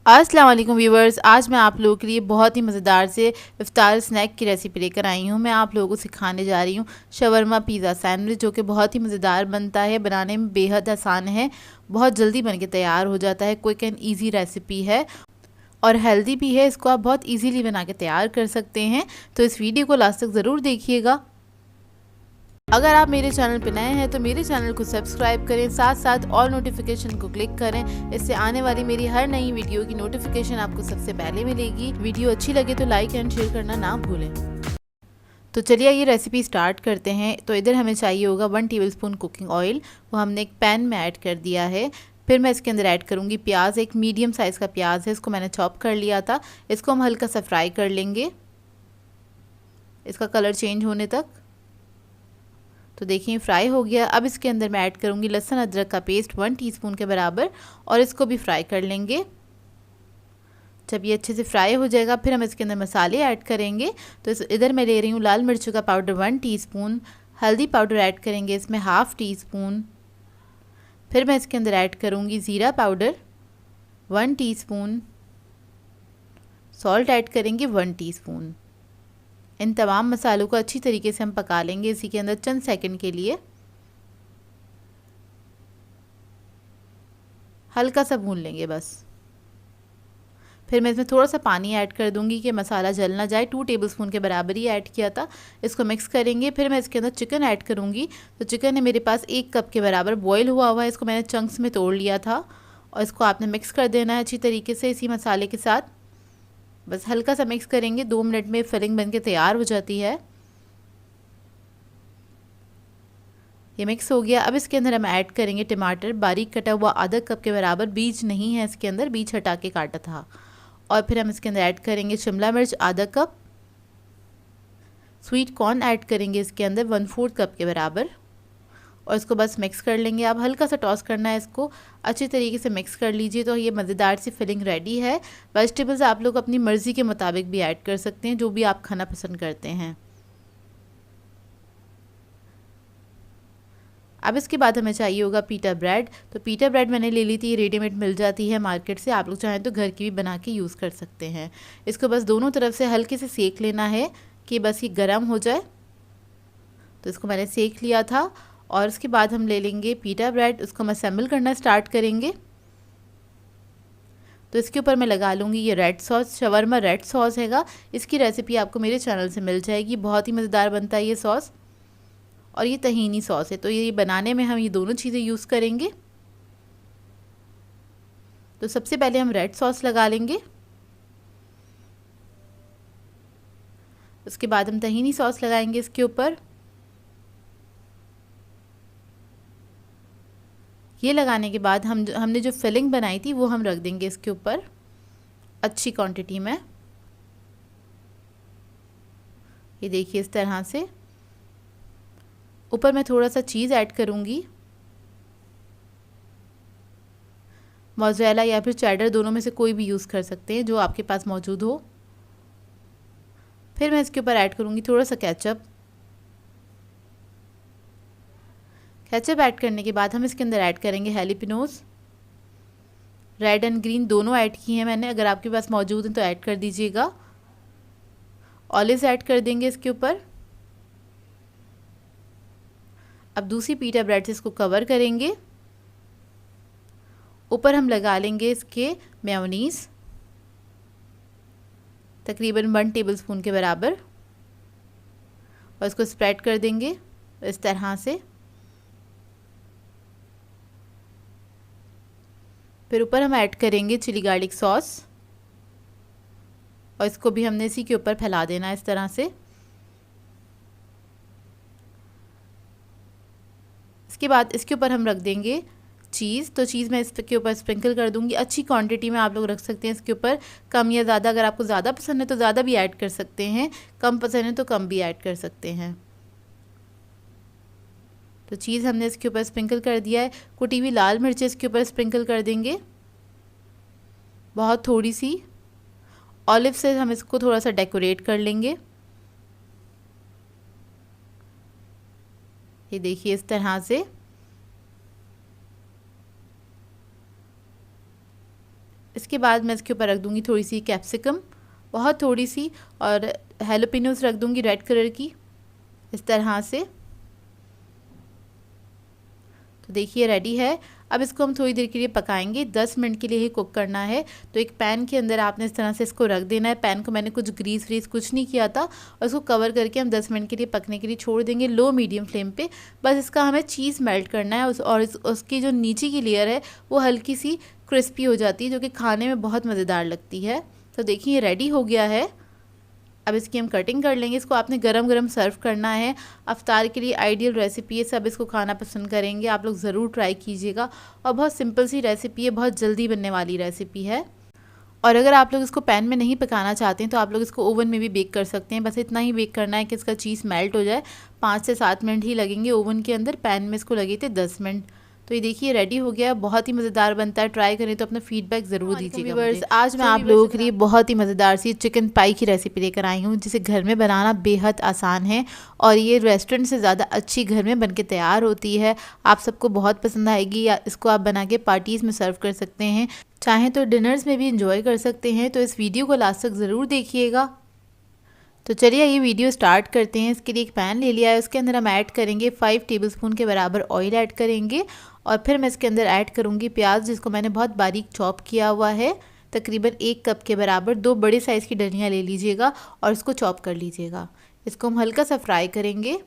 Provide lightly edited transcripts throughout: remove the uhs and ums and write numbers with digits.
अस्सलाम वालेकुम व्यूवर्स, आज मैं आप लोगों के लिए बहुत ही मज़ेदार से इफ्तार स्नैक की रेसिपी लेकर आई हूँ। मैं आप लोगों को सिखाने जा रही हूँ शवरमा पिज़्ज़ा सैंडविच, जो कि बहुत ही मज़ेदार बनता है। बनाने में बेहद आसान है, बहुत जल्दी बन के तैयार हो जाता है। क्विक एंड ईजी रेसिपी है और हेल्दी भी है। इसको आप बहुत ईजीली बना के तैयार कर सकते हैं, तो इस वीडियो को लास्ट तक ज़रूर देखिएगा। अगर आप मेरे चैनल पर नए हैं तो मेरे चैनल को सब्सक्राइब करें, साथ साथ ऑल नोटिफिकेशन को क्लिक करें। इससे आने वाली मेरी हर नई वीडियो की नोटिफिकेशन आपको सबसे पहले मिलेगी। वीडियो अच्छी लगे तो लाइक एंड शेयर करना ना भूलें। तो चलिए ये रेसिपी स्टार्ट करते हैं। तो इधर हमें चाहिए होगा 1 टेबलस्पून कुकिंग ऑयल, वो हमने एक पैन में ऐड कर दिया है। फिर मैं इसके अंदर ऐड करूँगी प्याज। एक मीडियम साइज़ का प्याज है, इसको मैंने चॉप कर लिया था। इसको हम हल्का सा फ्राई कर लेंगे, इसका कलर चेंज होने तक। तो देखिए फ्राई हो गया। अब इसके अंदर मैं ऐड करूँगी लहसुन अदरक का पेस्ट 1 टीस्पून के बराबर, और इसको भी फ्राई कर लेंगे। जब ये अच्छे से फ्राई हो जाएगा फिर हम इसके अंदर मसाले ऐड करेंगे। तो इधर मैं ले रही हूँ लाल मिर्चों का पाउडर 1 टीस्पून, हल्दी पाउडर ऐड करेंगे इसमें 1/2 टीस्पून। फिर मैं इसके अंदर ऐड करूँगी ज़ीरा पाउडर 1 टीस्पून, सॉल्ट ऐड करेंगे 1 टीस्पून। इन तमाम मसालों को अच्छी तरीके से हम पका लेंगे इसी के अंदर चंद सेकंड के लिए, हल्का सा भून लेंगे बस। फिर मैं इसमें थोड़ा सा पानी ऐड कर दूंगी कि मसाला जल ना जाए। 2 टेबलस्पून के बराबर ही ऐड किया था। इसको मिक्स करेंगे। फिर मैं इसके अंदर चिकन ऐड करूंगी। तो चिकन है मेरे पास 1 कप के बराबर बॉयल हुआ हुआ है, इसको मैंने चंक्स में तोड़ लिया था और इसको आपने मिक्स कर देना है अच्छी तरीके से इसी मसाले के साथ। बस हल्का सा मिक्स करेंगे, 2 मिनट में फिलिंग बन के तैयार हो जाती है। ये मिक्स हो गया। अब इसके अंदर हम ऐड करेंगे टमाटर, बारीक कटा हुआ आधा कप के बराबर। बीज नहीं है इसके अंदर, बीज हटा के काटा था। और फिर हम इसके अंदर ऐड करेंगे शिमला मिर्च आधा कप, स्वीट कॉर्न ऐड करेंगे इसके अंदर 1/4 कप के बराबर, और इसको बस मिक्स कर लेंगे। अब हल्का सा टॉस करना है, इसको अच्छी तरीके से मिक्स कर लीजिए। तो ये मज़ेदार सी फिलिंग रेडी है। वेजिटेबल्स आप लोग अपनी मर्ज़ी के मुताबिक भी ऐड कर सकते हैं, जो भी आप खाना पसंद करते हैं। अब इसके बाद हमें चाहिए होगा पीटा ब्रेड। तो पीटा ब्रेड मैंने ले ली थी, रेडीमेड मिल जाती है मार्केट से। आप लोग चाहें तो घर की भी बना के यूज़ कर सकते हैं। इसको बस दोनों तरफ से हल्के से सेक लेना है कि बस ये गर्म हो जाए। तो इसको मैंने सेक लिया था। और उसके बाद हम ले लेंगे पीटा ब्रेड, उसको हम असेंबल करना स्टार्ट करेंगे। तो इसके ऊपर मैं लगा लूँगी ये red sauce, shawarma red sauce हैगा। इसकी रेसिपी आपको मेरे चैनल से मिल जाएगी, बहुत ही मज़ेदार बनता है ये सॉस। और ये तहीनी सॉस है, तो ये बनाने में हम ये दोनों चीज़ें यूज़ करेंगे। तो सबसे पहले हम रेड सॉस लगा लेंगे, उसके बाद हम तहीनी सॉस लगाएंगे इसके ऊपर। ये लगाने के बाद हमने जो फिलिंग बनाई थी वो हम रख देंगे इसके ऊपर अच्छी क्वांटिटी में। ये देखिए इस तरह से। ऊपर मैं थोड़ा सा चीज़ ऐड करूँगी, मोज़रेला या फिर चेडर, दोनों में से कोई भी यूज़ कर सकते हैं जो आपके पास मौजूद हो। फिर मैं इसके ऊपर ऐड करूँगी थोड़ा सा केचप। केचप ऐड करने के बाद हम इसके अंदर ऐड करेंगे हैलीपिनोस, रेड एंड ग्रीन दोनों ऐड की हैं मैंने, अगर आपके पास मौजूद हैं तो ऐड कर दीजिएगा। ऑलिव्स ऐड कर देंगे इसके ऊपर। अब दूसरी पीटा ब्रेड से इसको कवर करेंगे। ऊपर हम लगा लेंगे इसके मेयोनीज़ तकरीबन 1 टेबलस्पून के बराबर, और इसको स्प्रेड कर देंगे इस तरह से। फिर ऊपर हम ऐड करेंगे चिली गार्लिक सॉस, और इसको भी हमने इसी के ऊपर फैला देना है इस तरह से। इसके बाद इसके ऊपर हम रख देंगे चीज़। तो चीज़ मैं इसके ऊपर स्प्रिंकल कर दूंगी, अच्छी क्वांटिटी में आप लोग रख सकते हैं इसके ऊपर, कम या ज़्यादा। अगर आपको ज़्यादा पसंद है तो ज़्यादा भी ऐड कर सकते हैं, कम पसंद है तो कम भी ऐड कर सकते हैं। तो चीज़ हमने इसके ऊपर स्प्रिंकल कर दिया है। कुटी हुई लाल मिर्चें इसके ऊपर स्प्रिंकल कर देंगे, बहुत थोड़ी सी। ऑलिव से हम इसको थोड़ा सा डेकोरेट कर लेंगे। ये देखिए इस तरह से। इसके बाद मैं इसके ऊपर रख दूँगी थोड़ी सी कैप्सिकम, बहुत थोड़ी सी, और हैलोपिनोस रख दूँगी रेड कलर की, इस तरह से। तो देखिए रेडी है। अब इसको हम थोड़ी देर के लिए पकाएंगे, 10 मिनट के लिए ही कुक करना है। तो एक पैन के अंदर आपने इस तरह से इसको रख देना है। पैन को मैंने कुछ ग्रीस व्रीस कुछ नहीं किया था, और इसको कवर करके हम 10 मिनट के लिए पकने के लिए छोड़ देंगे लो मीडियम फ्लेम पे। बस इसका हमें चीज़ मेल्ट करना है, और उसकी जो नीचे की लेयर है वो हल्की सी क्रिस्पी हो जाती है, जो कि खाने में बहुत मज़ेदार लगती है। तो देखिए ये रेडी हो गया है। अब इसकी हम कटिंग कर लेंगे। इसको आपने गरम गरम सर्व करना है। अफ्तार के लिए आइडियल रेसिपी है, सब इसको खाना पसंद करेंगे। आप लोग ज़रूर ट्राई कीजिएगा, और बहुत सिंपल सी रेसिपी है, बहुत जल्दी बनने वाली रेसिपी है। और अगर आप लोग इसको पैन में नहीं पकाना चाहते हैं तो आप लोग इसको ओवन में भी बेक कर सकते हैं। बस इतना ही बेक करना है कि इसका चीज़ मेल्ट हो जाए। 5 से 7 मिनट ही लगेंगे ओवन के अंदर, पैन में इसको लगे थे 10 मिनट। तो ये देखिए रेडी हो गया, बहुत ही मज़ेदार बनता है। ट्राई करें तो अपना फीडबैक ज़रूर दीजिएगा मुझे। आज मैं आप लोगों के लिए बहुत ही मज़ेदार सी चिकन पाई की रेसिपी लेकर आई हूँ, जिसे घर में बनाना बेहद आसान है, और ये रेस्टोरेंट से ज़्यादा अच्छी घर में बनके तैयार होती है। आप सबको बहुत पसंद आएगी। या इसको आप बना के पार्टीज़ में सर्व कर सकते हैं, चाहें तो डिनर्स में भी इंजॉय कर सकते हैं। तो इस वीडियो को लास्ट तक ज़रूर देखिएगा। तो चलिए ये वीडियो स्टार्ट करते हैं। इसके लिए एक पैन ले लिया है, उसके अंदर हम ऐड करेंगे 5 टेबलस्पून के बराबर ऑयल ऐड करेंगे, और फिर मैं इसके अंदर ऐड करूँगी प्याज, जिसको मैंने बहुत बारीक चॉप किया हुआ है, तकरीबन 1 कप के बराबर। 2 बड़े साइज़ की डलियाँ ले लीजिएगा और इसको चॉप कर लीजिएगा। इसको हम हल्का सा फ्राई करेंगे,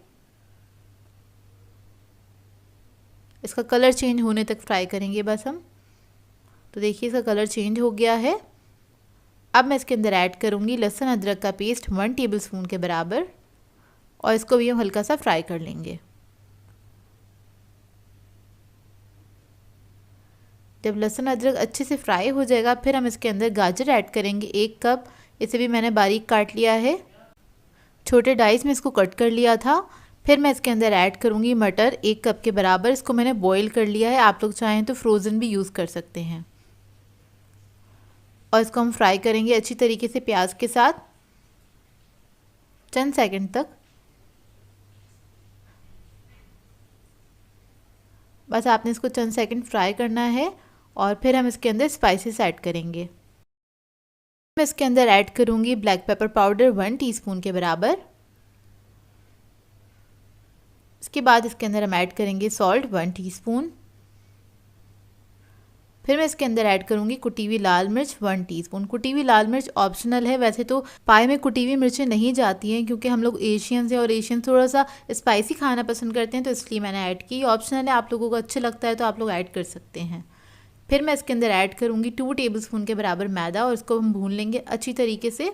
इसका कलर चेंज होने तक फ्राई करेंगे बस हम। तो देखिए इसका कलर चेंज हो गया है। अब मैं इसके अंदर ऐड करूँगी लहसुन अदरक का पेस्ट 1 टेबलस्पून के बराबर, और इसको भी हम हल्का सा फ्राई कर लेंगे। जब लहसुन अदरक अच्छे से फ्राई हो जाएगा, फिर हम इसके अंदर गाजर ऐड करेंगे 1 कप। इसे भी मैंने बारीक काट लिया है, छोटे डाइस में इसको कट कर लिया था। फिर मैं इसके अंदर ऐड करूँगी मटर 1 कप के बराबर। इसको मैंने बॉईल कर लिया है, आप लोग चाहें तो फ्रोज़न भी यूज़ कर सकते हैं। और इसको हम फ्राई करेंगे अच्छी तरीके से प्याज के साथ चंद सेकंड तक। बस आपने इसको चंद सेकंड फ्राई करना है, और फिर हम इसके अंदर स्पाइसेस ऐड करेंगे। मैं इसके अंदर ऐड करूँगी ब्लैक पेपर पाउडर 1 टीस्पून के बराबर। इसके बाद इसके अंदर हम ऐड करेंगे सॉल्ट 1 टीस्पून। फिर मैं इसके अंदर ऐड करूँगी कुटी हुई लाल मिर्च 1 टीस्पून। कुटी हुई लाल मिर्च ऑप्शनल है, वैसे तो पाए में कुटी हुई मिर्चें नहीं जाती हैं, क्योंकि हम लोग एशियंस हैं और एशियन थोड़ा सा स्पाइसी खाना पसंद करते हैं, तो इसलिए मैंने ऐड की। ऑप्शनल है, आप लोगों को अच्छा लगता है तो आप लोग ऐड कर सकते हैं। फिर मैं इसके अंदर ऐड करूँगी 2 टेबलस्पून के बराबर मैदा, और इसको हम भून लेंगे अच्छी तरीके से।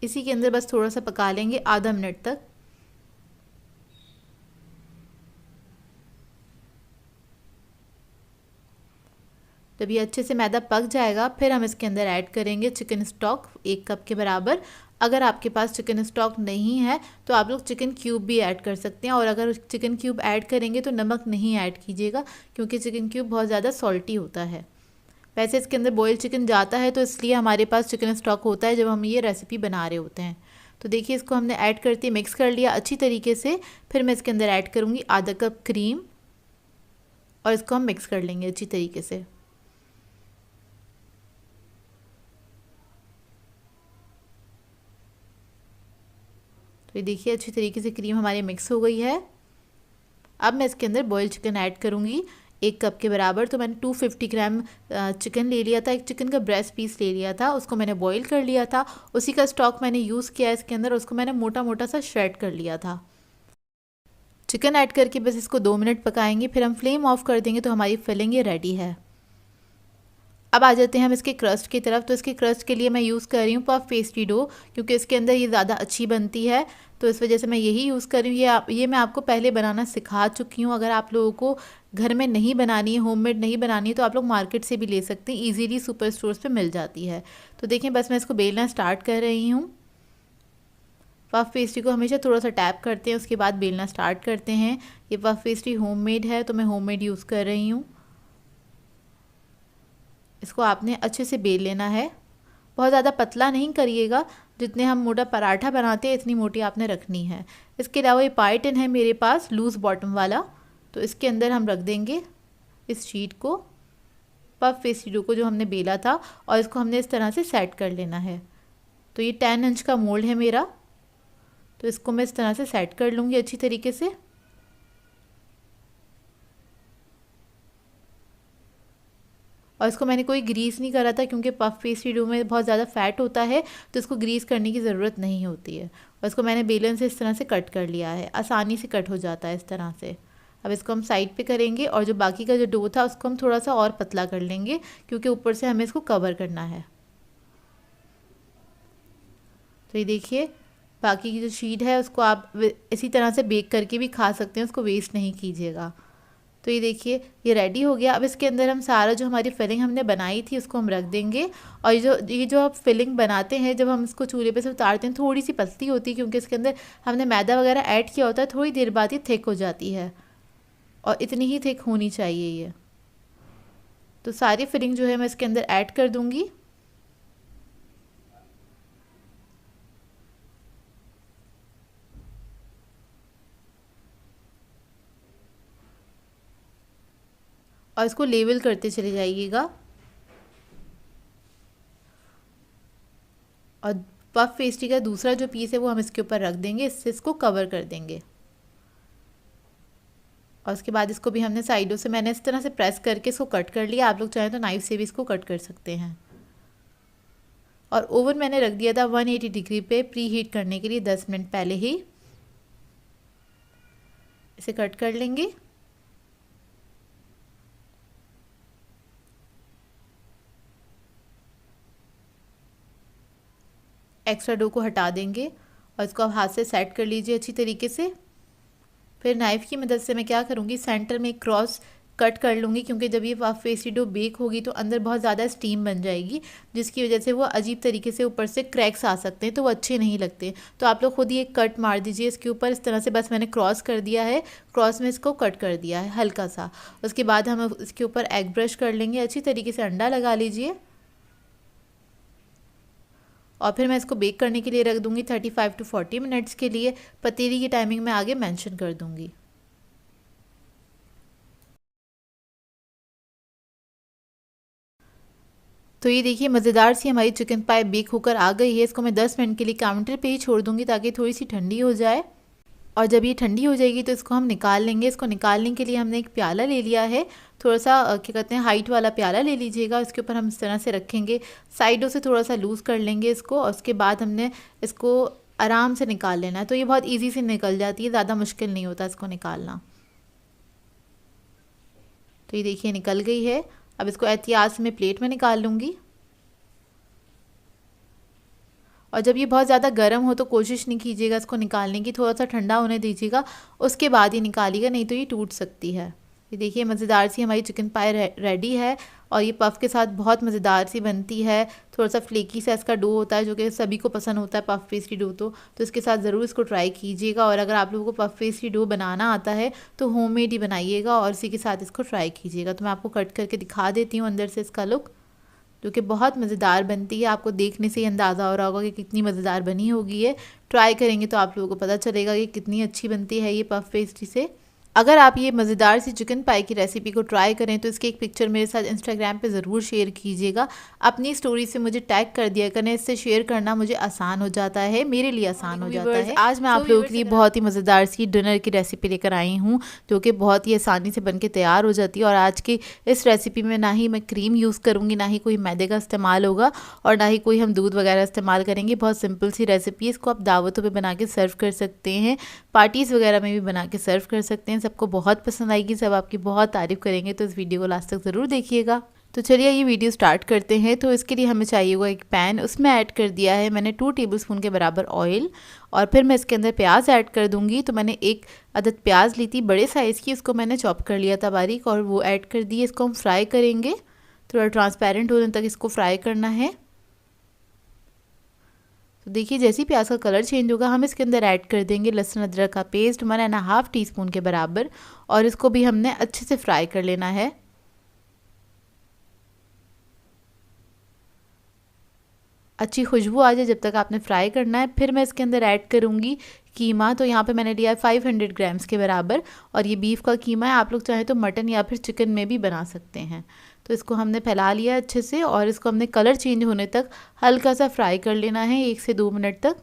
इसी के अंदर बस थोड़ा सा पका लेंगे आधा मिनट तक। जब ये अच्छे से मैदा पक जाएगा, फिर हम इसके अंदर ऐड करेंगे चिकन स्टॉक 1 कप के बराबर। अगर आपके पास चिकन स्टॉक नहीं है तो आप लोग चिकन क्यूब भी ऐड कर सकते हैं, और अगर चिकन क्यूब ऐड करेंगे तो नमक नहीं ऐड कीजिएगा, क्योंकि चिकन क्यूब बहुत ज़्यादा सॉल्टी होता है। वैसे इसके अंदर बॉयल चिकन जाता है, तो इसलिए हमारे पास चिकन स्टॉक होता है जब हम ये रेसिपी बना रहे होते हैं। तो देखिए इसको हमने ऐड करते मिक्स कर लिया अच्छी तरीके से। फिर मैं इसके अंदर ऐड करूँगी आधा कप क्रीम, और इसको हम मिक्स कर लेंगे अच्छी तरीके से। तो ये देखिए अच्छी तरीके से क्रीम हमारी मिक्स हो गई है। अब मैं इसके अंदर बॉयल चिकन ऐड करूँगी 1 कप के बराबर। तो मैंने 250 ग्राम चिकन ले लिया था, एक चिकन का ब्रेस्ट पीस ले लिया था, उसको मैंने बॉईल कर लिया था। उसी का स्टॉक मैंने यूज़ किया है इसके अंदर, उसको मैंने मोटा मोटा सा श्रेड कर लिया था। चिकन ऐड करके बस इसको 2 मिनट पकाएंगे, फिर हम फ्लेम ऑफ कर देंगे। तो हमारी फिलिंग ये रेडी है। अब आ जाते हैं हम इसके क्रस्ट की तरफ। तो इसके क्रस्ट के लिए मैं यूज़ कर रही हूँ पफ पेस्ट्री डो, क्योंकि इसके अंदर ये ज़्यादा अच्छी बनती है, तो इस वजह से मैं यही यूज़ कर रही हूँ। ये मैं आपको पहले बनाना सिखा चुकी हूँ। अगर आप लोगों को घर में नहीं बनानी है, होममेड नहीं बनानी है, तो आप लोग मार्केट से भी ले सकते हैं, ईजीली सुपर स्टोर्स पे मिल जाती है। तो देखें बस मैं इसको बेलना स्टार्ट कर रही हूँ। पफ पेस्ट्री को हमेशा थोड़ा सा टैप करते हैं, उसके बाद बेलना स्टार्ट करते हैं। ये पफ पेस्ट्री होममेड है, तो मैं होममेड यूज़ कर रही हूँ। इसको आपने अच्छे से बेल लेना है, बहुत ज़्यादा पतला नहीं करिएगा, जितने हम मोटा पराठा बनाते हैं इतनी मोटी आपने रखनी है। इसके अलावा ये पाई टिन है मेरे पास लूज़ बॉटम वाला, तो इसके अंदर हम रख देंगे इस शीट को। पफ पेस्ट्री डो को जो हमने बेला था और इसको हमने इस तरह से सेट कर लेना है। तो ये 10 इंच का मोल्ड है मेरा, तो इसको मैं इस तरह से सेट कर लूँगी अच्छी तरीके से। और इसको मैंने कोई ग्रीस नहीं करा था क्योंकि पफ पेस्ट्री डो में बहुत ज़्यादा फैट होता है, तो इसको ग्रीस करने की ज़रूरत नहीं होती है। और इसको मैंने बेलन से इस तरह से कट कर लिया है, आसानी से कट हो जाता है इस तरह से। अब इसको हम साइड पे करेंगे और जो बाकी का जो डो था उसको हम थोड़ा सा और पतला कर लेंगे क्योंकि ऊपर से हमें इसको कवर करना है। तो ये देखिए बाकी की जो शीट है उसको आप इसी तरह से बेक करके भी खा सकते हैं, उसको वेस्ट नहीं कीजिएगा। तो ये देखिए ये रेडी हो गया। अब इसके अंदर हम सारा जो हमारी फिलिंग हमने बनाई थी उसको हम रख देंगे। और ये जो आप फिलिंग बनाते हैं जब हम इसको चूल्हे पे से उतारते हैं थोड़ी सी पतली होती है क्योंकि इसके अंदर हमने मैदा वगैरह ऐड किया होता है, थोड़ी देर बाद ये थिक हो जाती है और इतनी ही थिक होनी चाहिए ये। तो सारी फिलिंग जो है मैं इसके अंदर ऐड कर दूँगी। और इसको लेवल करते चले जाइएगा। और पफ पेस्ट्री का दूसरा जो पीस है वो हम इसके ऊपर रख देंगे, इससे इसको कवर कर देंगे। और उसके बाद इसको भी हमने साइडों से मैंने इस तरह से प्रेस करके इसको कट कर लिया। आप लोग चाहें तो नाइफ से भी इसको कट कर सकते हैं। और ओवन मैंने रख दिया था 180 डिग्री पे प्री हीट करने के लिए 10 मिनट पहले ही। इसे कट कर लेंगे। एक्स्ट्रा डो को हटा देंगे और इसको आप हाथ से सेट कर लीजिए अच्छी तरीके से। फिर नाइफ़ की मदद से मैं क्या करूँगी, सेंटर में एक क्रॉस कट कर लूँगी क्योंकि जब ये पफ पेस्ट्री डो बेक होगी तो अंदर बहुत ज़्यादा स्टीम बन जाएगी जिसकी वजह से वो अजीब तरीके से ऊपर से क्रैक्स आ सकते हैं, तो वो अच्छे नहीं लगते। तो आप लोग खुद ही एक कट मार दीजिए इसके ऊपर इस तरह से, बस मैंने क्रॉस कर दिया है, क्रॉस में इसको कट कर दिया है हल्का सा। उसके बाद हम इसके ऊपर एग ब्रश कर लेंगे अच्छी तरीके से, अंडा लगा लीजिए। और फिर मैं इसको बेक करने के लिए रख दूँगी 35 to 40 मिनट्स के लिए। पतीली की टाइमिंग मैं आगे मेंशन कर दूँगी। तो ये देखिए मज़ेदार सी हमारी चिकन पाई बेक होकर आ गई है। इसको मैं 10 मिनट के लिए काउंटर पे ही छोड़ दूँगी ताकि थोड़ी सी ठंडी हो जाए। और जब ये ठंडी हो जाएगी तो इसको हम निकाल लेंगे। इसको निकालने के लिए हमने एक प्याला ले लिया है, थोड़ा सा क्या कहते हैं हाइट वाला प्याला ले लीजिएगा। इसके ऊपर हम इस तरह से रखेंगे, साइडों से थोड़ा सा लूज़ कर लेंगे इसको और उसके बाद हमने इसको आराम से निकाल लेना है। तो ये बहुत ईजी से निकल जाती है, ज़्यादा मुश्किल नहीं होता इसको निकालना। तो ये देखिए निकल गई है। अब इसको एहतियात से मैं प्लेट में निकाल लूँगी। और जब ये बहुत ज़्यादा गर्म हो तो कोशिश नहीं कीजिएगा इसको निकालने की, थोड़ा सा ठंडा होने दीजिएगा, उसके बाद ही निकालिएगा, नहीं तो ये टूट सकती है। ये देखिए मज़ेदार सी हमारी चिकन पाई रेडी है और ये पफ़ के साथ बहुत मज़ेदार सी बनती है। थोड़ा सा फ्लेकी सा इसका डो होता है जो कि सभी को पसंद होता है पफ़ पेस्ट्री डो, तो इसके साथ ज़रूर इसको ट्राई कीजिएगा। और अगर आप लोगों को पफ़ पेस्ट्री डो बनाना आता है तो होममेड ही बनाइएगा और इसी के साथ इसको ट्राई कीजिएगा। तो मैं आपको कट करके दिखा देती हूँ अंदर से इसका लुक, जो कि बहुत मज़ेदार बनती है। आपको देखने से ही अंदाज़ा हो रहा होगा कि कितनी मज़ेदार बनी होगी ये। ट्राई करेंगे तो आप लोगों को पता चलेगा कि कितनी अच्छी बनती है ये पफ़ पेस्ट्री से। अगर आप ये मज़ेदार सी चिकन पाई की रेसिपी को ट्राई करें तो इसकी एक पिक्चर मेरे साथ इंस्टाग्राम पे ज़रूर शेयर कीजिएगा। अपनी स्टोरी से मुझे टैग कर दिया करें, इससे शेयर करना मुझे आसान हो जाता है, मेरे लिए आसान हो जाता है। आज मैं आप लोगों के लिए बहुत ही मज़ेदार सी डिनर की रेसिपी लेकर आई हूँ जो कि बहुत ही आसानी से बन के तैयार हो जाती है। और आज की इस रेसिपी में ना ही मैं क्रीम यूज़ करूँगी, ना ही कोई मैदे का इस्तेमाल होगा और ना ही कोई हम दूध वगैरह इस्तेमाल करेंगे। बहुत सिंपल सी रेसिपी है। इसको आप दावतों पर बना के सर्व कर सकते हैं, पार्टीज़ वगैरह में भी बना के सर्व कर सकते हैं। सबको बहुत पसंद आएगी, सब आपकी बहुत तारीफ़ करेंगे। तो इस वीडियो को लास्ट तक ज़रूर देखिएगा। तो चलिए ये वीडियो स्टार्ट करते हैं। तो इसके लिए हमें चाहिए होगा एक पैन, उसमें ऐड कर दिया है मैंने 2 टेबलस्पून के बराबर ऑयल और फिर मैं इसके अंदर प्याज ऐड कर दूंगी। तो मैंने एक अदद प्याज ली थी बड़े साइज़ की, उसको मैंने चॉप कर लिया था बारीक और वो ऐड कर दी। इसको हम फ्राई करेंगे, थोड़ा ट्रांसपेरेंट होने तक इसको फ्राई करना है। तो देखिए जैसे ही प्याज का कलर चेंज होगा हम इसके अंदर ऐड कर देंगे लहसुन अदरक का पेस्ट 1.5 टीस्पून के बराबर और इसको भी हमने अच्छे से फ्राई कर लेना है। अच्छी खुशबू आ जाए जब तक आपने फ्राई करना है। फिर मैं इसके अंदर ऐड करूँगी कीमा। तो यहाँ पे मैंने लिया है 500 ग्राम्स के बराबर, और ये बीफ का कीमा है। आप लोग चाहें तो मटन या फिर चिकन में भी बना सकते हैं। तो इसको हमने फैला लिया अच्छे से, और इसको हमने कलर चेंज होने तक हल्का सा फ्राई कर लेना है, 1 से 2 मिनट तक।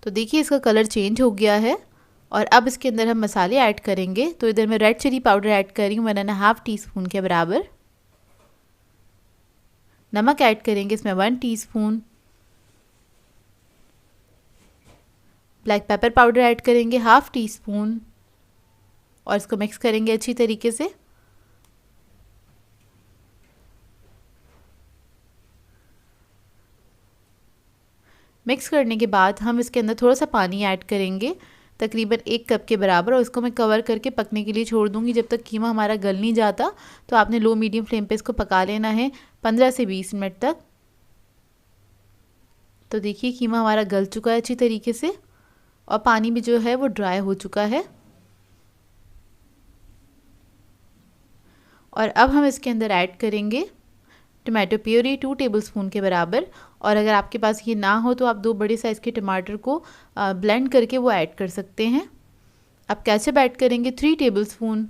तो देखिए इसका कलर चेंज हो गया है, और अब इसके अंदर हम मसाले ऐड करेंगे। तो इधर मैं रेड चिली पाउडर ऐड कर रही हूँ 1.5 टीस्पून के बराबर। नमक ऐड करेंगे इसमें 1 teaspoon. Black pepper powder add करेंगे 1/2 टीस्पून, और इसको मिक्स करेंगे अच्छी तरीके से। मिक्स करने के बाद हम इसके अंदर थोड़ा सा पानी ऐड करेंगे, तकरीबन 1 कप के बराबर, और इसको मैं कवर करके पकने के लिए छोड़ दूंगी जब तक कीमा हमारा गल नहीं जाता। तो आपने लो मीडियम फ्लेम पे इसको पका लेना है 15 से 20 मिनट तक। तो देखिए कीमा हमारा गल चुका है अच्छी तरीके से, और पानी भी जो है वो ड्राई हो चुका है। और अब हम इसके अंदर ऐड करेंगे टमाटो प्यूरी 2 टेबलस्पून के बराबर, और अगर आपके पास ये ना हो तो आप 2 बड़े साइज़ के टमाटर को ब्लेंड करके वो ऐड कर सकते हैं। अब केचप ऐड करेंगे 3 टेबलस्पून,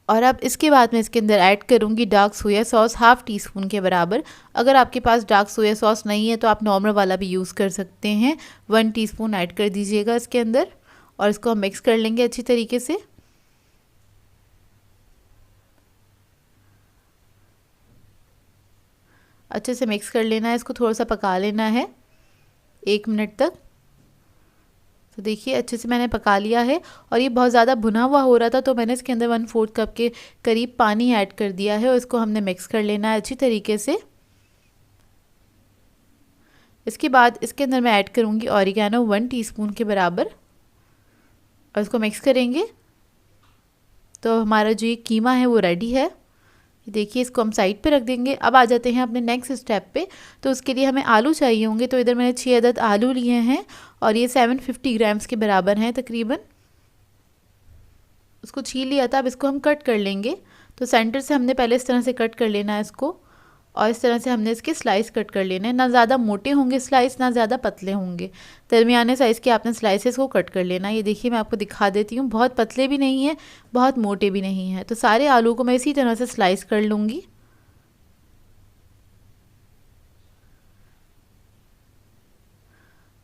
और अब इसके बाद मैं इसके अंदर ऐड करूँगी डार्क सोया सॉस 1/2 टीस्पून के बराबर। अगर आपके पास डार्क सोया सॉस नहीं है तो आप नॉर्मल वाला भी यूज़ कर सकते हैं। 1 टीस्पून ऐड कर दीजिएगा इसके अंदर, और इसको हम मिक्स कर लेंगे अच्छी तरीके से। अच्छे से मिक्स कर लेना है, इसको थोड़ा सा पका लेना है 1 मिनट तक। तो देखिए अच्छे से मैंने पका लिया है, और ये बहुत ज़्यादा भुना हुआ हो रहा था तो मैंने इसके अंदर 1/4 कप के करीब पानी ऐड कर दिया है, और इसको हमने मिक्स कर लेना है अच्छी तरीके से। इसके बाद इसके अंदर मैं ऐड करूँगी ऑरिगेनो 1 टीस्पून के बराबर, और इसको मिक्स करेंगे। तो हमारा जो ये कीमा है वो रेडी है। देखिए इसको हम साइड पे रख देंगे। अब आ जाते हैं अपने नेक्स्ट स्टेप पे। तो उसके लिए हमें आलू चाहिए होंगे। तो इधर मैंने 6 अदद आलू लिए हैं, और ये 750 ग्राम्स के बराबर हैं तकरीबन। उसको छील लिया था, अब इसको हम कट कर लेंगे। तो सेंटर से हमने पहले इस तरह से कट कर लेना है इसको, और इस तरह से हमने इसके स्लाइस कट कर लेने हैं। ना ज़्यादा मोटे होंगे स्लाइस, ना ज़्यादा पतले होंगे, दरमियाने साइज़ के आपने स्लाइसेस को कट कर लेना। ये देखिए मैं आपको दिखा देती हूँ, बहुत पतले भी नहीं है, बहुत मोटे भी नहीं है। तो सारे आलू को मैं इसी तरह से स्लाइस कर लूँगी।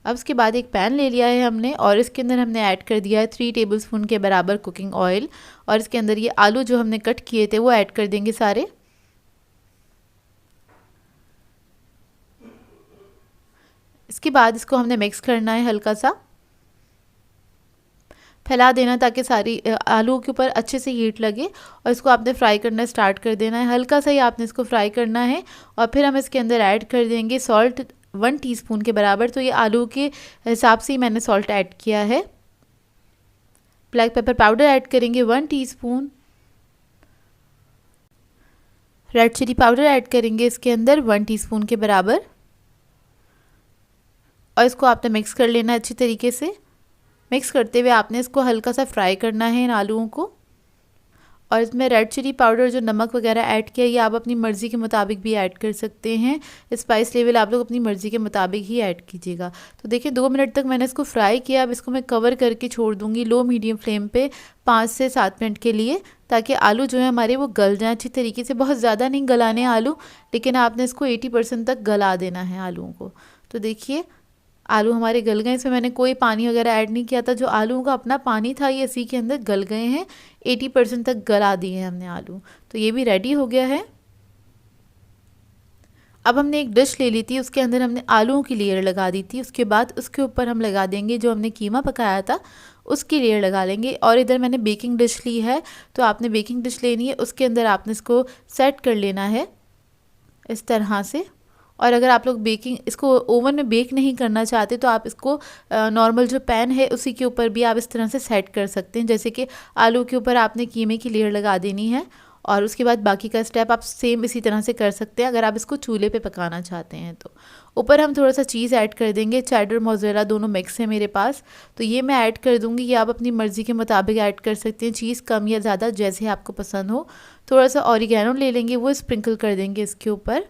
अब इसके बाद एक पैन ले लिया है हमने, और इसके अंदर हमने ऐड कर दिया है 3 टेबलस्पून के बराबर कुकिंग ऑयल, और इसके अंदर ये आलू जो हमने कट किए थे वो ऐड कर देंगे सारे। इसके बाद इसको हमने मिक्स करना है, हल्का सा फैला देना ताकि सारी आलू के ऊपर अच्छे से हीट लगे, और इसको आपने फ्राई करना स्टार्ट कर देना है। हल्का सा ही आपने इसको फ्राई करना है, और फिर हम इसके अंदर ऐड कर देंगे सॉल्ट 1 टीस्पून के बराबर। तो ये आलू के हिसाब से ही मैंने सॉल्ट ऐड किया है। ब्लैक पेपर पाउडर ऐड करेंगे 1 teaspoon. Red chilli powder add करेंगे इसके अंदर 1 टीस्पून के बराबर, और इसको आपने मिक्स कर लेना है अच्छी तरीके से। मिक्स करते हुए आपने इसको हल्का सा फ्राई करना है इन आलूओं को। और इसमें रेड चिली पाउडर जो नमक वगैरह ऐड किया, ये आप अपनी मर्ज़ी के मुताबिक भी ऐड कर सकते हैं। स्पाइस लेवल आप लोग अपनी मर्ज़ी के मुताबिक ही ऐड कीजिएगा। तो देखिए 2 मिनट तक मैंने इसको फ्राई किया। अब इसको मैं कवर करके छोड़ दूँगी लो मीडियम फ्लेम पे 5 से 7 मिनट के लिए, ताकि आलू जो है हमारे वो गल जाएँ अच्छी तरीके से। बहुत ज़्यादा नहीं गलाने आलू, लेकिन आपने इसको 80% तक गला देना है आलूओं को। तो देखिए आलू हमारे गल गए, इसमें मैंने कोई पानी वगैरह ऐड नहीं किया था। जो आलूओं का अपना पानी था ये इसी के अंदर गल गए हैं। 80% तक गला दिए हैं हमने आलू। तो ये भी रेडी हो गया है। अब हमने एक डिश ले ली थी, उसके अंदर हमने आलूओं की लेयर लगा दी थी। उसके बाद उसके ऊपर हम लगा देंगे जो हमने कीमा पकाया था उसकी लेयर लगा लेंगे। और इधर मैंने बेकिंग डिश ली है, तो आपने बेकिंग डिश लेनी है, उसके अंदर आपने इसको सेट कर लेना है इस तरह से। और अगर आप लोग बेकिंग इसको ओवन में बेक नहीं करना चाहते तो आप इसको नॉर्मल जो पैन है उसी के ऊपर भी आप इस तरह से सेट कर सकते हैं। जैसे कि आलू के ऊपर आपने कीमे की लेयर लगा देनी है, और उसके बाद बाकी का स्टेप आप सेम इसी तरह से कर सकते हैं अगर आप इसको चूल्हे पे पकाना चाहते हैं तो। ऊपर हम थोड़ा सा चीज़ ऐड कर देंगे, चेडर मोज़रेला दोनों मिक्स है मेरे पास, तो ये मैं ऐड कर दूँगी। ये आप अपनी मर्ज़ी के मुताबिक ऐड कर सकते हैं, चीज़ कम या ज़्यादा जैसे आपको पसंद हो। थोड़ा सा ऑरिगेनो ले लेंगे, वो स्प्रिंकल कर देंगे इसके ऊपर,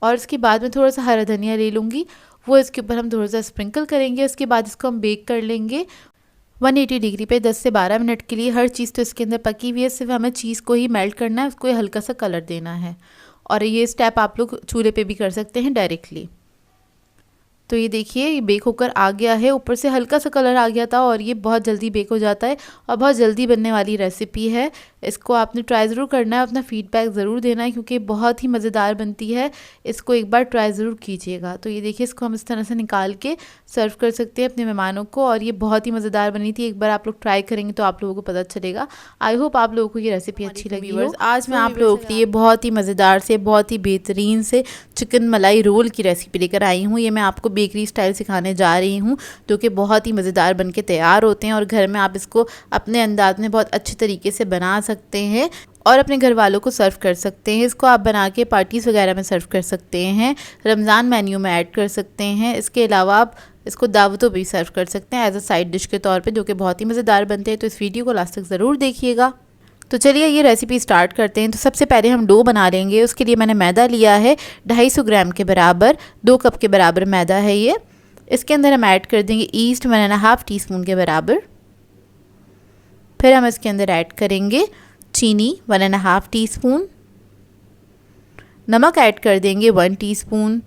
और इसके बाद में थोड़ा सा हरा धनिया ले लूँगी, वो इसके ऊपर हम थोड़ा सा स्प्रिंकल करेंगे। उसके बाद इसको हम बेक कर लेंगे 180 डिग्री पे 10 से 12 मिनट के लिए। हर चीज़ तो इसके अंदर पकी हुई है, सिर्फ हमें चीज़ को ही मेल्ट करना है, उसको हल्का सा कलर देना है। और ये स्टेप आप लोग चूल्हे पे भी कर सकते हैं डायरेक्टली। तो ये देखिए ये बेक होकर आ गया है, ऊपर से हल्का सा कलर आ गया था, और ये बहुत जल्दी बेक हो जाता है और बहुत जल्दी बनने वाली रेसिपी है। इसको आपने ट्राई ज़रूर करना है, अपना फीडबैक ज़रूर देना है, क्योंकि बहुत ही मज़ेदार बनती है। इसको एक बार ट्राई ज़रूर कीजिएगा। तो ये देखिए इसको हम इस तरह से निकाल के सर्व कर सकते हैं अपने मेहमानों को, और ये बहुत ही मज़ेदार बनी थी। एक बार आप लोग ट्राई करेंगे तो आप लोगों को पता चलेगा। आई होप आप लोगों को ये रेसिपी अच्छी लगी हो। आज मैं आप लोगों के लिए बहुत ही मज़ेदार से, बहुत ही बेहतरीन से चिकन मलाई रोल की रेसिपी लेकर आई हूँ। ये मैं आपको बेकरी स्टाइल सिखाने जा रही हूँ, जो कि बहुत ही मज़ेदार बन के तैयार होते हैं, और घर में आप इसको अपने अंदाज में बहुत अच्छे तरीके से बना सकते हैं और अपने घर वालों को सर्व कर सकते हैं। इसको आप बना के पार्टीज़ वगैरह में सर्व कर सकते हैं, रमज़ान मेन्यू में ऐड कर सकते हैं। इसके अलावा आप इसको दावतों भी सर्व कर सकते हैं एज अ साइड डिश के तौर पे, जो कि बहुत ही मज़ेदार बनते हैं। तो इस वीडियो को लास्ट तक ज़रूर देखिएगा। तो चलिए ये रेसिपी स्टार्ट करते हैं। तो सबसे पहले हम डो बना लेंगे। उसके लिए मैंने मैदा लिया है 250 ग्राम के बराबर, 2 कप के बराबर मैदा है ये। इसके अंदर हम ऐड कर देंगे ईस्ट 1.5 टीस्पून के बराबर। फिर हम इसके अंदर ऐड करेंगे चीनी 1.5 टीस्पून, नमक ऐड कर देंगे 1 टीस्पून,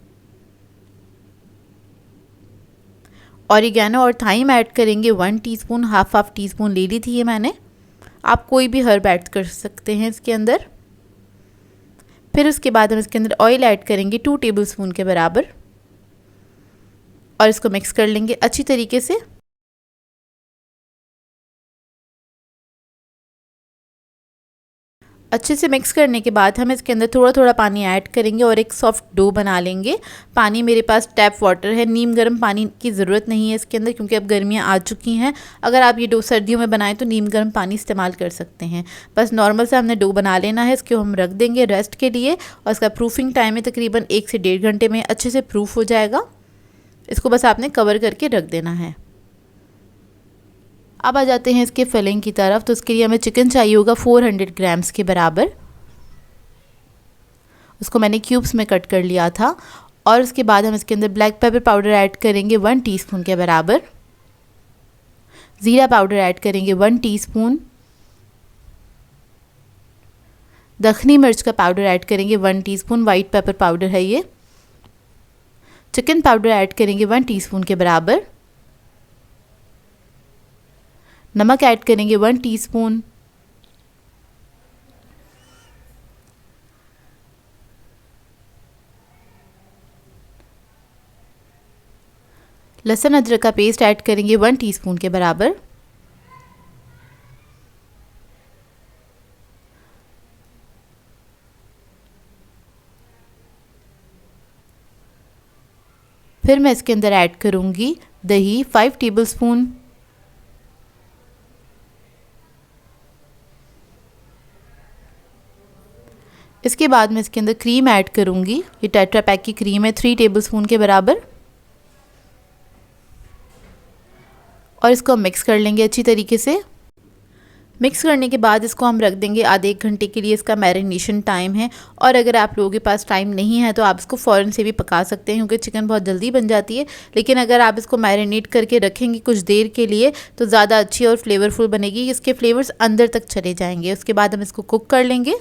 ऑरिगेनो और थाइम ऐड करेंगे 1 टीस्पून, हाफ टीस्पून ले ली थी ये मैंने। आप कोई भी हर्ब ऐड कर सकते हैं इसके अंदर। फिर उसके बाद हम इसके अंदर ऑयल ऐड करेंगे 2 टेबलस्पून के बराबर, और इसको मिक्स कर लेंगे अच्छी तरीके से। अच्छे से मिक्स करने के बाद हम इसके अंदर थोड़ा थोड़ा पानी ऐड करेंगे और एक सॉफ्ट डो बना लेंगे। पानी मेरे पास टैप वाटर है, नीम गर्म पानी की ज़रूरत नहीं है इसके अंदर, क्योंकि अब गर्मियाँ आ चुकी हैं। अगर आप ये डो सर्दियों में बनाएं तो नीम गर्म पानी इस्तेमाल कर सकते हैं। बस नॉर्मल से हमने डो बना लेना है। इसको हम रख देंगे रेस्ट के लिए, और इसका प्रूफिंग टाइम है तकरीबन 1 से 1.5 घंटे में अच्छे से प्रूफ हो जाएगा। इसको बस आपने कवर करके रख देना है। अब आ जाते हैं इसके फिलिंग की तरफ। तो उसके लिए हमें चिकन चाहिए होगा 400 ग्राम्स के बराबर। उसको मैंने क्यूब्स में कट कर लिया था। और उसके बाद हम इसके अंदर ब्लैक पेपर पाउडर ऐड करेंगे 1 टीस्पून के बराबर, ज़ीरा पाउडर ऐड करेंगे 1 टीस्पून, दखनी मिर्च का पाउडर ऐड करेंगे 1 टीस्पून, वाइट पेपर पाउडर है ये। चिकन पाउडर ऐड करेंगे 1 टीस्पून के बराबर, नमक ऐड करेंगे 1 टीस्पून, लहसुन अदरक का पेस्ट ऐड करेंगे 1 टीस्पून के बराबर, फिर मैं इसके अंदर ऐड करूंगी दही 5 टेबलस्पून, इसके बाद मैं इसके अंदर क्रीम ऐड करूंगी। ये टेट्रा पैक की क्रीम है 3 टेबलस्पून के बराबर, और इसको हम मिक्स कर लेंगे अच्छी तरीके से। मिक्स करने के बाद इसको हम रख देंगे आधे 1 घंटे के लिए, इसका मैरिनेशन टाइम है। और अगर आप लोगों के पास टाइम नहीं है तो आप इसको फ़ौरन से भी पका सकते हैं, क्योंकि चिकन बहुत जल्दी बन जाती है। लेकिन अगर आप इसको मैरिनेट करके रखेंगे कुछ देर के लिए तो ज़्यादा अच्छी और फ्लेवरफुल बनेगी, इसके फ्लेवर्स अंदर तक चले जाएंगे। उसके बाद हम इसको कुक कर लेंगे।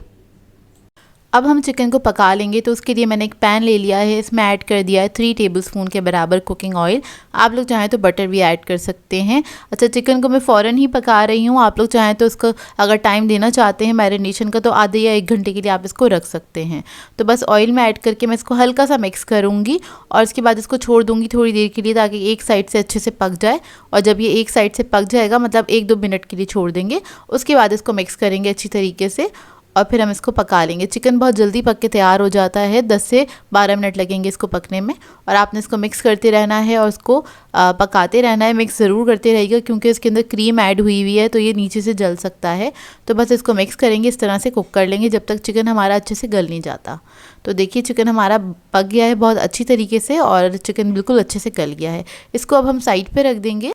अब हम चिकन को पका लेंगे। तो उसके लिए मैंने एक पैन ले लिया है, इसमें ऐड कर दिया है 3 टेबलस्पून के बराबर कुकिंग ऑयल। आप लोग चाहें तो बटर भी ऐड कर सकते हैं। अच्छा, चिकन को मैं फ़ौरन ही पका रही हूँ। आप लोग चाहें तो उसको अगर टाइम देना चाहते हैं मैरिनेशन का, तो आधे या 1 घंटे के लिए आप इसको रख सकते हैं। तो बस ऑयल में ऐड करके मैं इसको हल्का सा मिक्स करूँगी, और इसके बाद इसको छोड़ दूँगी थोड़ी देर के लिए, ताकि एक साइड से अच्छे से पक जाए। और जब ये एक साइड से पक जाएगा, मतलब 1-2 मिनट के लिए छोड़ देंगे, उसके बाद इसको मिक्स करेंगे अच्छी तरीके से। और फिर हम इसको पका लेंगे। चिकन बहुत जल्दी पक के तैयार हो जाता है, 10 से 12 मिनट लगेंगे इसको पकने में। और आपने इसको मिक्स करते रहना है और उसको पकाते रहना है। मिक्स ज़रूर करते रहिएगा क्योंकि इसके अंदर क्रीम ऐड हुई हुई है तो ये नीचे से जल सकता है। तो बस इसको मिक्स करेंगे, इस तरह से कुक कर लेंगे जब तक चिकन हमारा अच्छे से गल नहीं जाता। तो देखिए चिकन हमारा पक गया है बहुत अच्छी तरीके से और चिकन बिल्कुल अच्छे से गल गया है। इसको अब हम साइड पर रख देंगे।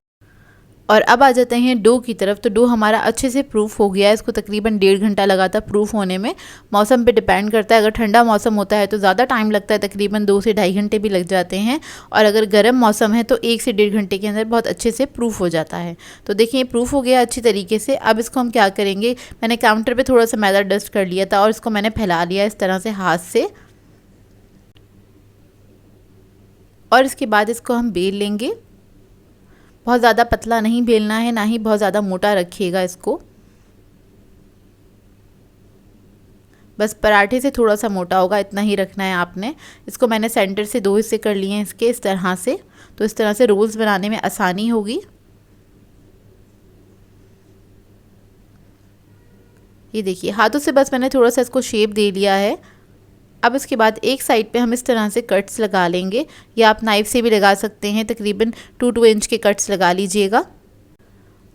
और अब आ जाते हैं डो की तरफ। तो डो हमारा अच्छे से प्रूफ हो गया है। इसको तकरीबन 1.5 घंटा लगा था प्रूफ होने में। मौसम पे डिपेंड करता है, अगर ठंडा मौसम होता है तो ज़्यादा टाइम लगता है, तकरीबन 2 से 2.5 घंटे भी लग जाते हैं। और अगर गर्म मौसम है तो 1 से 1.5 घंटे के अंदर बहुत अच्छे से प्रूफ हो जाता है। तो देखिए प्रूफ हो गया अच्छी तरीके से। अब इसको हम क्या करेंगे, मैंने काउंटर पर थोड़ा सा मैदा डस्ट कर लिया था और इसको मैंने फैला लिया इस तरह से हाथ से। और इसके बाद इसको हम बेल लेंगे। बहुत ज़्यादा पतला नहीं बेलना है, ना ही बहुत ज़्यादा मोटा रखिएगा इसको। बस पराठे से थोड़ा सा मोटा होगा, इतना ही रखना है आपने। इसको मैंने सेंटर से 2 हिस्से कर लिए हैं इसके इस तरह से। तो इस तरह से रोल्स बनाने में आसानी होगी। ये देखिए हाथों से बस मैंने थोड़ा सा इसको शेप दे लिया है। अब इसके बाद एक साइड पे हम इस तरह से कट्स लगा लेंगे, या आप नाइफ़ से भी लगा सकते हैं। तकरीबन 2-2 इंच के कट्स लगा लीजिएगा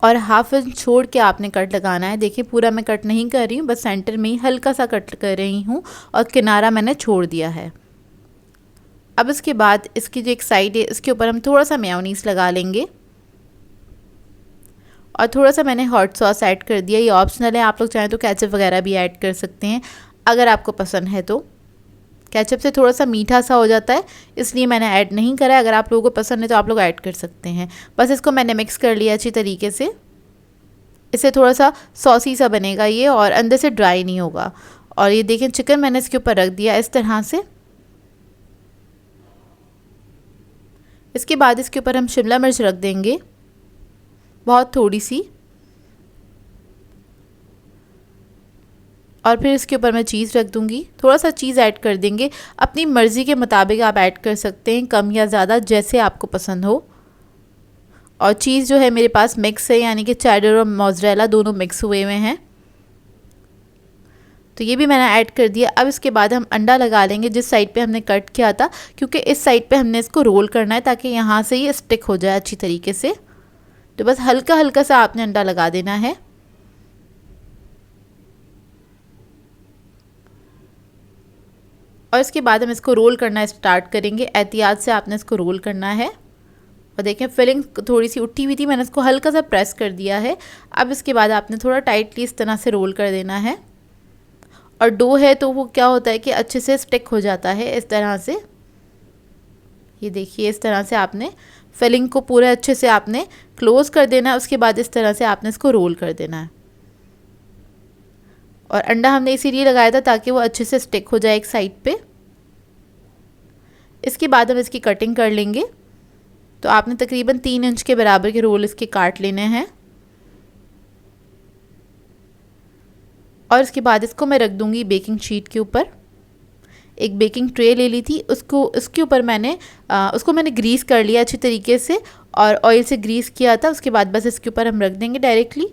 और 1/2 इंच छोड़ के आपने कट लगाना है। देखिए पूरा मैं कट नहीं कर रही हूँ, बस सेंटर में ही हल्का सा कट कर रही हूँ और किनारा मैंने छोड़ दिया है। अब इसके बाद इसकी जो एक साइड है इसके ऊपर हम थोड़ा सा मेयोनीज़ लगा लेंगे और थोड़ा सा मैंने हॉट सॉस ऐड कर दिया। ये ऑप्शनल है, आप लोग चाहें तो केचप वगैरह भी ऐड कर सकते हैं अगर आपको पसंद है तो। केचप से थोड़ा सा मीठा सा हो जाता है, इसलिए मैंने ऐड नहीं करा है। अगर आप लोगों को पसंद है तो आप लोग ऐड कर सकते हैं। बस इसको मैंने मिक्स कर लिया अच्छी तरीके से। इससे थोड़ा सा सॉसी सा बनेगा ये और अंदर से ड्राई नहीं होगा। और ये देखें चिकन मैंने इसके ऊपर रख दिया इस तरह से। इसके बाद इसके ऊपर हम शिमला मिर्च रख देंगे, बहुत थोड़ी सी। और फिर इसके ऊपर मैं चीज़ रख दूँगी, थोड़ा सा चीज़ ऐड कर देंगे। अपनी मर्ज़ी के मुताबिक आप ऐड कर सकते हैं, कम या ज़्यादा जैसे आपको पसंद हो। और चीज़ जो है मेरे पास मिक्स है, यानी कि चेडर और मोज़रेला दोनों मिक्स हुए हुए हैं, तो ये भी मैंने ऐड कर दिया। अब इसके बाद हम अंडा लगा लेंगे जिस साइड पे हमने कट किया था, क्योंकि इस साइड पे हमने इसको रोल करना है ताकि यहाँ से ये स्टिक हो जाए अच्छी तरीके से। तो बस हल्का हल्का सा आपने अंडा लगा देना है। और इसके बाद हम इसको रोल करना स्टार्ट करेंगे। एहतियात से आपने इसको रोल करना है। और देखें फिलिंग थोड़ी सी उठी हुई थी, मैंने इसको हल्का सा प्रेस कर दिया है। अब इसके बाद आपने थोड़ा टाइटली इस तरह से रोल कर देना है। और डो है तो वो क्या होता है कि अच्छे से स्टिक हो जाता है इस तरह से। ये देखिए इस तरह से आपने फिलिंग को पूरा अच्छे से आपने क्लोज कर देना है। उसके बाद इस तरह से आपने इसको रोल कर देना है। और अंडा हमने इसीलिए लगाया था ताकि वो अच्छे से स्टिक हो जाए एक साइड पे। इसके बाद हम इसकी कटिंग कर लेंगे। तो आपने तकरीबन 3 इंच के बराबर के रोल इसके काट लेने हैं। और इसके बाद इसको मैं रख दूंगी बेकिंग शीट के ऊपर। एक बेकिंग ट्रे ले ली थी, उसके ऊपर मैंने उसको मैंने ग्रीस कर लिया अच्छी तरीके से और ऑयल से ग्रीस किया था। उसके बाद बस इसके ऊपर हम रख देंगे डायरेक्टली।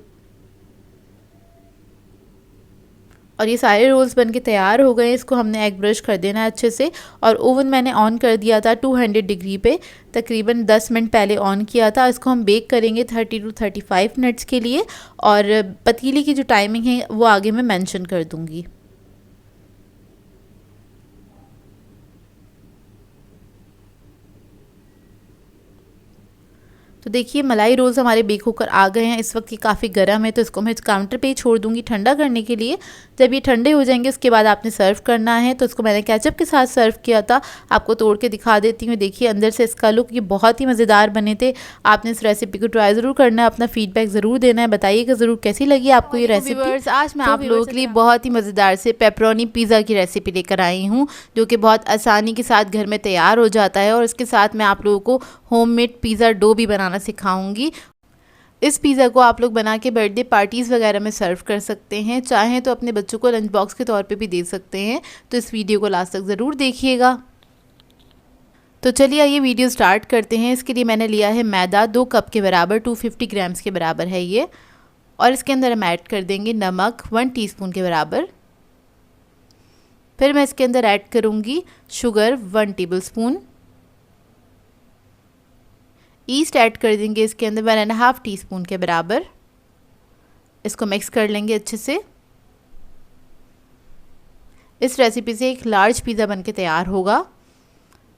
और ये सारे रोल्स बनके तैयार हो गए। इसको हमने एग ब्रश कर देना है अच्छे से। और ओवन मैंने ऑन कर दिया था 200 डिग्री पे, तकरीबन 10 मिनट पहले ऑन किया था। इसको हम बेक करेंगे 30 to 35 मिनट्स के लिए। और पतीली की जो टाइमिंग है वो आगे मैं मेंशन कर दूँगी। तो देखिए मलाई रोल्स हमारे बेक होकर आ गए हैं। इस वक्त ये काफ़ी गर्म है तो इसको मैं काउंटर पे ही छोड़ दूंगी ठंडा करने के लिए। जब ये ठंडे हो जाएंगे उसके बाद आपने सर्व करना है। तो इसको मैंने केचप के साथ सर्व किया था, आपको तोड़ के दिखा देती हूँ। देखिए अंदर से इसका लुक, ये बहुत ही मज़ेदार बने थे। आपने इस रेसिपी को ट्राई ज़रूर करना है, अपना फीडबैक ज़रूर देना है, बताइएगा ज़रूर कैसी लगी आपको ये रेसिपी। आज मैं आप लोगों के लिए बहुत ही मज़ेदार से पेपरोनी पिज़्ज़ा की रेसिपी लेकर आई हूँ, जो कि बहुत आसानी के साथ घर में तैयार हो जाता है। और इसके साथ मैं आप लोगों को होममेड पिज़्ज़ा डो भी बनाना सिखाऊंगी। इस पिज़्ज़ा को आप लोग बना के बर्थडे पार्टीज़ वगैरह में सर्व कर सकते हैं, चाहें तो अपने बच्चों को लंच बॉक्स के तौर पे भी दे सकते हैं। तो इस वीडियो को लास्ट तक ज़रूर देखिएगा। तो चलिए आइए वीडियो स्टार्ट करते हैं। इसके लिए मैंने लिया है मैदा 2 कप के बराबर, 250 ग्राम्स के बराबर है ये। और इसके अंदर हम ऐड कर देंगे नमक 1 टीस्पून के बराबर। फिर मैं इसके अंदर ऐड करूँगी शुगर 1 टेबलस्पून, ईस्ट ऐड कर देंगे इसके अंदर 1.5 टीस्पून के बराबर। इसको मिक्स कर लेंगे अच्छे से। इस रेसिपी से एक लार्ज पिज़्ज़ा बनके तैयार होगा।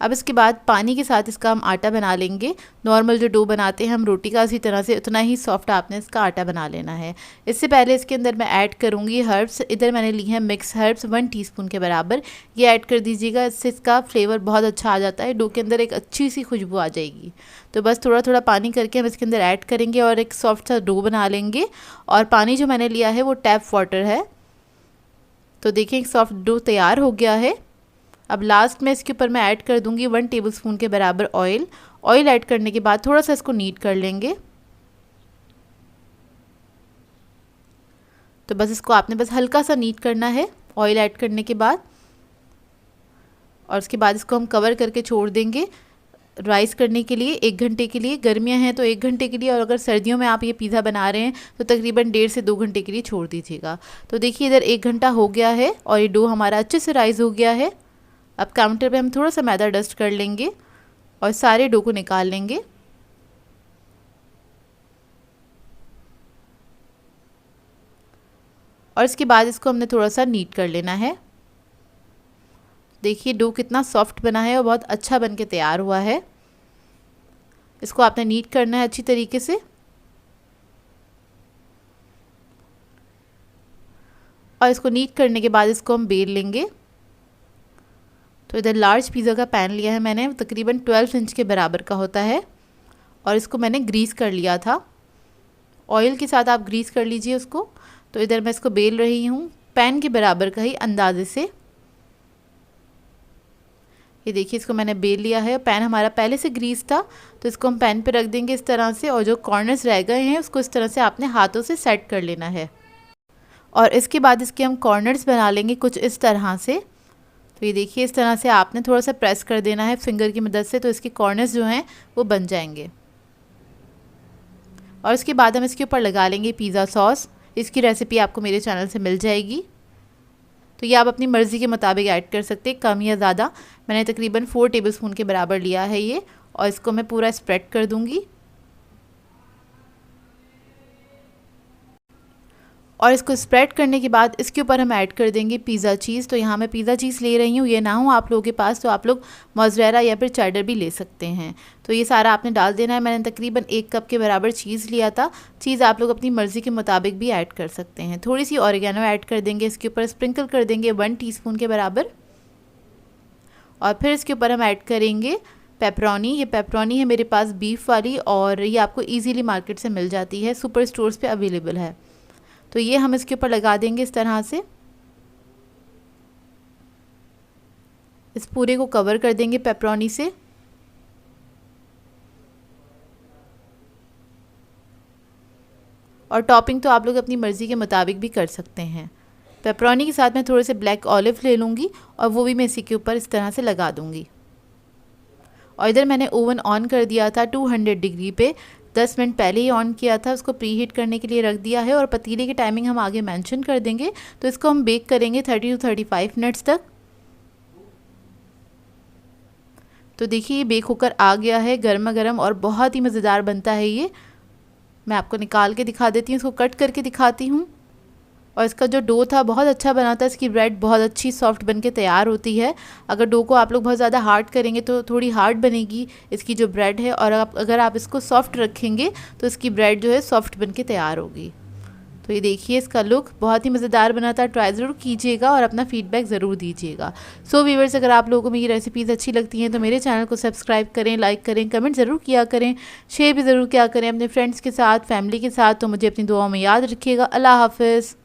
अब इसके बाद पानी के साथ इसका हम आटा बना लेंगे। नॉर्मल जो डो बनाते हैं हम रोटी का, उसी तरह से उतना ही सॉफ्ट आपने इसका आटा बना लेना है। इससे पहले इसके अंदर मैं ऐड करूँगी हर्ब्स। इधर मैंने ली है मिक्स हर्ब्स 1 टीस्पून के बराबर। ये ऐड कर दीजिएगा, इससे इसका फ्लेवर बहुत अच्छा आ जाता है। डो के अंदर एक अच्छी सी खुशबू आ जाएगी। तो बस थोड़ा थोड़ा पानी करके हम इसके अंदर ऐड करेंगे और एक सॉफ्ट सा डो बना लेंगे। और पानी जो मैंने लिया है वो टैप वाटर है। तो देखिए एक सॉफ्ट डो तैयार हो गया है। अब लास्ट में इसके ऊपर मैं ऐड कर दूंगी 1 टेबलस्पून के बराबर ऑयल। ऑयल ऐड करने के बाद थोड़ा सा इसको नीट कर लेंगे। तो बस इसको आपने बस हल्का सा नीट करना है ऑयल ऐड करने के बाद। और उसके बाद इसको हम कवर करके छोड़ देंगे राइस करने के लिए 1 घंटे के लिए। गर्मियां हैं तो 1 घंटे के लिए, और अगर सर्दियों में आप ये पिज़्ज़ा बना रहे हैं तो तकरीबन 1.5 से 2 घंटे के लिए छोड़ दीजिएगा। तो देखिए इधर 1 घंटा हो गया है और ये डो हमारा अच्छे से राइस हो गया है। अब काउंटर पे हम थोड़ा सा मैदा डस्ट कर लेंगे और सारे डो को निकाल लेंगे। और इसके बाद इसको हमने थोड़ा सा नीट कर लेना है। देखिए डो कितना सॉफ्ट बना है और बहुत अच्छा बन के तैयार हुआ है। इसको आपने नीट करना है अच्छी तरीके से। और इसको नीट करने के बाद इसको हम बेल लेंगे। तो इधर लार्ज पिज़्ज़ा का पैन लिया है मैंने, तकरीबन 12 इंच के बराबर का होता है। और इसको मैंने ग्रीस कर लिया था। ऑयल के साथ आप ग्रीस कर लीजिए उसको। तो इधर मैं इसको बेल रही हूँ पैन के बराबर का ही अंदाजे से। ये देखिए इसको मैंने बेल लिया है। पैन हमारा पहले से ग्रीस था, तो इसको हम पैन पे रख देंगे इस तरह से। और जो कॉर्नर्स रह गए हैं उसको इस तरह से आपने हाथों से सेट कर लेना है। और इसके बाद इसके हम कॉर्नर्स बना लेंगे कुछ इस तरह से। तो ये देखिए इस तरह से आपने थोड़ा सा प्रेस कर देना है फिंगर की मदद से, तो इसके कॉर्नर्स जो हैं वो बन जाएंगे। और उसके बाद हम इसके ऊपर लगा लेंगे पिज़्ज़ा सॉस। इसकी रेसिपी आपको मेरे चैनल से मिल जाएगी। तो ये आप अपनी मर्ज़ी के मुताबिक ऐड कर सकते हैं, कम या ज़्यादा। मैंने तकरीबन 4 टेबलस्पून के बराबर लिया है ये। और इसको मैं पूरा स्प्रेड कर दूँगी। और इसको स्प्रेड करने के बाद इसके ऊपर हम ऐड कर देंगे पिज़्ज़ा चीज़। तो यहाँ मैं पिज़्ज़ा चीज़ ले रही हूँ, ये ना हो आप लोगों के पास तो आप लोग मोज़रेला या फिर चेडर भी ले सकते हैं। तो ये सारा आपने डाल देना है। मैंने तकरीबन 1 कप के बराबर चीज़ लिया था। चीज़ आप लोग अपनी मर्ज़ी के मुताबिक भी ऐड कर सकते हैं। थोड़ी सी ऑरिगेनो ऐड कर देंगे इसके ऊपर, स्प्रिंकल कर देंगे 1 टीस्पून के बराबर। और फिर इसके ऊपर हम ऐड करेंगे पेपरोनी। ये पेपरोनी है मेरे पास बीफ वाली, और ये आपको ईज़िली मार्केट से मिल जाती है, सुपर स्टोर्स पर अवेलेबल है। तो ये हम इसके ऊपर लगा देंगे इस तरह से। इस पूरे को कवर कर देंगे पेपरोनी से। और टॉपिंग तो आप लोग अपनी मर्ज़ी के मुताबिक भी कर सकते हैं। पेपरोनी के साथ मैं थोड़े से ब्लैक ऑलिव ले लूँगी और वो भी मैं इसी के ऊपर इस तरह से लगा दूँगी। और इधर मैंने ओवन ऑन कर दिया था 200 डिग्री पे। 10 मिनट पहले ही ऑन किया था, उसको प्री हीट करने के लिए रख दिया है। और पतीले की टाइमिंग हम आगे मेंशन कर देंगे। तो इसको हम बेक करेंगे 30 to 35 मिनट्स तक। तो देखिए ये बेक होकर आ गया है गर्मा गर्म, और बहुत ही मज़ेदार बनता है ये। मैं आपको निकाल के दिखा देती हूँ, इसको कट करके दिखाती हूँ। और इसका जो डो था बहुत अच्छा बना था। इसकी ब्रेड बहुत अच्छी सॉफ्ट बन के तैयार होती है। अगर डो को आप लोग बहुत ज़्यादा हार्ड करेंगे तो थोड़ी हार्ड बनेगी इसकी जो ब्रेड है। और अगर आप इसको सॉफ्ट रखेंगे तो इसकी ब्रेड जो है सॉफ्ट बन के तैयार होगी। तो ये देखिए इसका लुक बहुत ही मज़ेदार बना था। ट्राई ज़रूर कीजिएगा और अपना फीडबैक ज़रूर दीजिएगा। सो व्यूअर्स, अगर आप लोगों को मेरी रेसिपीज़ अच्छी लगती हैं तो मेरे चैनल को सब्सक्राइब करें, लाइक करें, कमेंट ज़रूर किया करें, शेयर भी ज़रूर किया करें अपने फ्रेंड्स के साथ, फैमिली के साथ। तो मुझे अपनी दुआओं में याद रखिएगा। अल्लाह हाफ़िज़।